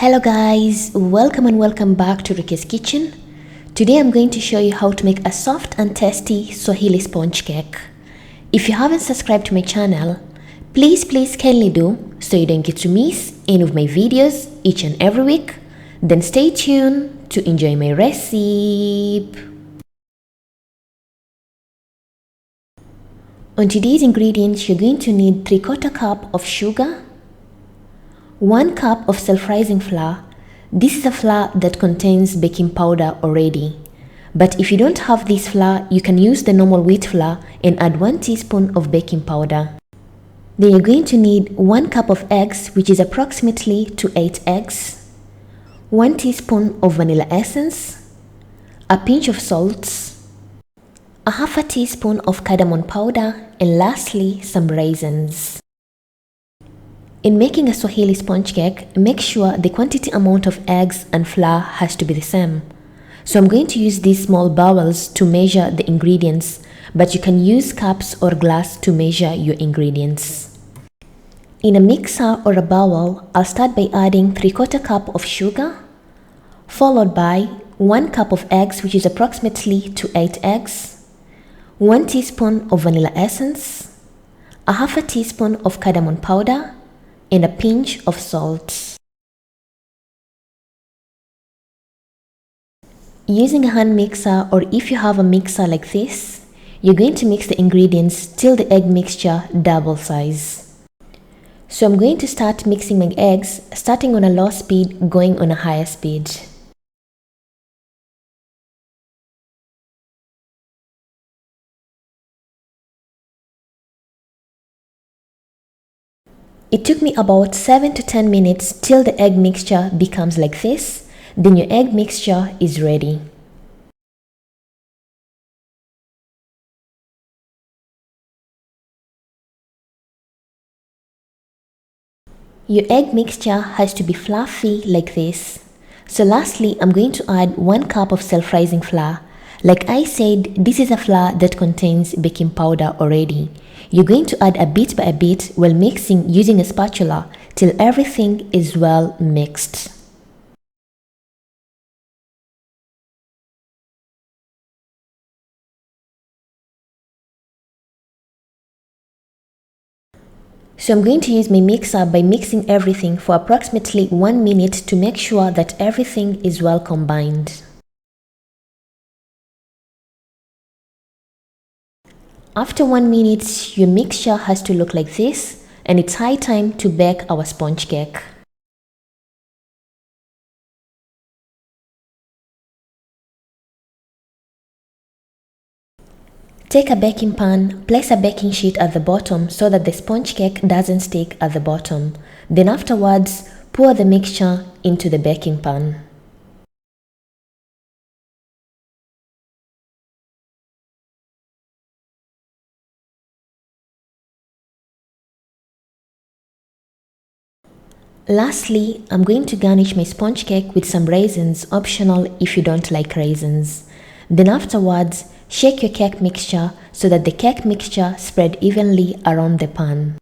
Hello guys, welcome and welcome back to Rukias kitchen. Today I'm going to show you how to make a soft and tasty Swahili sponge cake. If you haven't subscribed to my channel, please kindly do so you don't get to miss any of my videos each and every week. Then stay tuned to enjoy my recipe. On today's ingredients, you're going to need 3/4 cup of sugar, 1 cup of self-rising flour. This is a flour that contains baking powder already. But if you don't have this flour, you can use the normal wheat flour and add 1 teaspoon of baking powder. Then you're going to need 1 cup of eggs, which is approximately to 8 eggs, 1 teaspoon of vanilla essence, a pinch of salt, a half a teaspoon of cardamom powder, and lastly some raisins. In making a Swahili sponge cake, make sure the quantity amount of eggs and flour has to be the same. So I'm going to use these small bowls to measure the ingredients, but you can use cups or glass to measure your ingredients. In a mixer or a bowl, I'll start by adding 3/4 cup of sugar, followed by 1 cup of eggs, which is approximately to 8 eggs, 1 teaspoon of vanilla essence, a half a teaspoon of cardamom powder, and a pinch of salt. Using a hand mixer, or if you have a mixer like this, you're going to mix the ingredients till the egg mixture double size. So I'm going to start mixing my eggs, starting on a low speed, going on a higher speed. It took me about 7 to 10 minutes till the egg mixture becomes like this. Then your egg mixture is ready. Your egg mixture has to be fluffy like this. So lastly, I'm going to add 1 cup of self-rising flour. Like I said, this is a flour that contains baking powder already. You're going to add a bit by a bit while mixing using a spatula till everything is well mixed. So I'm going to use my mixer by mixing everything for approximately 1 minute to make sure that everything is well combined. After 1 minute, your mixture has to look like this, and it's high time to bake our sponge cake. Take a baking pan, place a baking sheet at the bottom so that the sponge cake doesn't stick at the bottom. Then afterwards, pour the mixture into the baking pan. Lastly, I'm going to garnish my sponge cake with some raisins, optional if you don't like raisins. Then afterwards, shake your cake mixture so that the cake mixture spread evenly around the pan.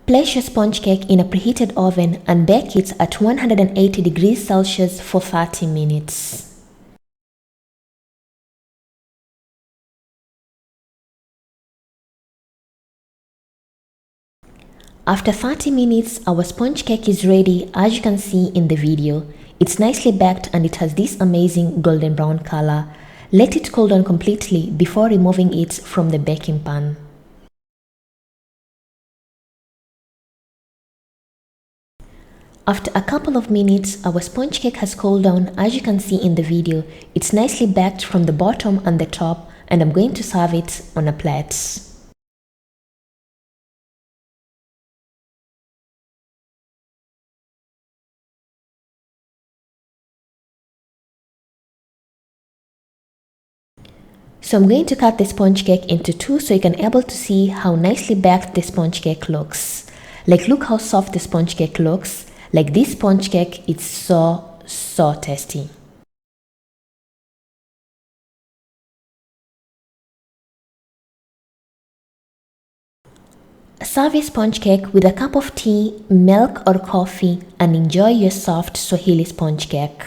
Place your sponge cake in a preheated oven and bake it at 180 degrees Celsius for 30 minutes. After 30 minutes, our sponge cake is ready, as you can see in the video. It's nicely baked and it has this amazing golden brown color. Let it cool down completely before removing it from the baking pan. After a couple of minutes, our sponge cake has cooled down, as you can see in the video. It's nicely baked from the bottom and the top, and I'm going to serve it on a plate. So I'm going to cut the sponge cake into 2 so you can able to see how nicely baked the sponge cake looks. Like, look how soft the sponge cake looks. Like, this sponge cake is so tasty. Serve your sponge cake with a cup of tea, milk or coffee and enjoy your soft Swahili sponge cake.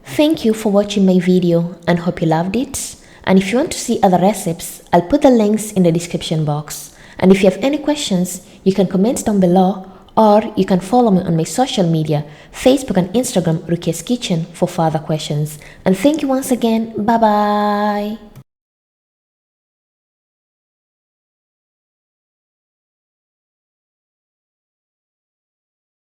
Thank you for watching my video and hope you loved it. And if you want to see other recipes, I'll put the links in the description box. And if you have any questions, you can comment down below or you can follow me on my social media, Facebook and Instagram, Rukias Kitchen, for further questions. And thank you once again. Bye bye.